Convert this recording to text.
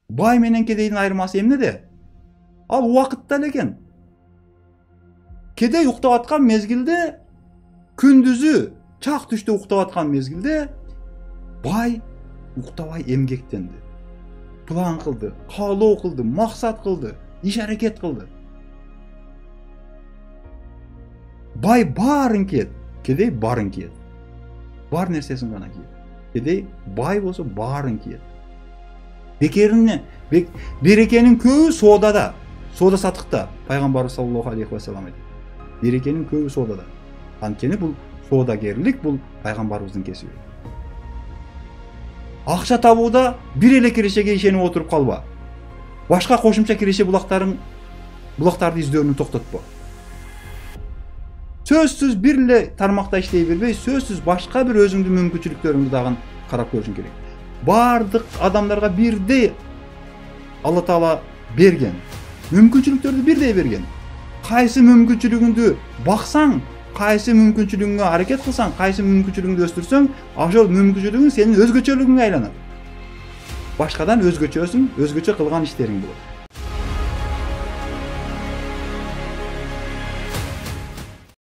Бай менен кедейдин айырмасы эмнеде? Ал убакытта эле экен. Кедей уктап аткан мезгилде, күндүзү чак түштө уктап аткан мезгилде, бай уктабай эмгектенди. План кылды, каалоо кылды, максат кылды, иш аракет кылды. Бай баарын кийет, кедей баарын кийет. Бар нерсесин гана кийет. Кедей бай болсо баарын кийет. Берекенин көбү соодада, соода сатыкта. Пайгамбарыбыз саллаллаху алейхи ва саллям айтты. Берекенин көбү соодада. Анткени бул соодагерлик, бул пайгамбарыбыздын кесиби. Акча табууда бир эле кирешеге ишенип отуруп калба. Башка кошумча киреше булактарды издөөнү токтотпо. Сөзсүз бир эле тармакта иштей бербей, сөзсүз башка бир өзүңдүн мүмкүнчүлүктөрүңдү дагы карап көрүшүң керек. Бардык адамдарга бирдей Алла Таала берген. Мүмкүнчүлүктөрдү бирдей берген. Кайсы мүмкүнчүлүгүңдү баксаң, кайсы мүмкүнчүлүгүңө аракет кылсаң, кайсы мүмкүнчүлүгүңдү өстүрсөң, ошол мүмкүнчүлүгүң сенин өзгөчөлүгүңө айланат. Башкадан өзгөчөсүң, өзгөчө кылган иштериң болот.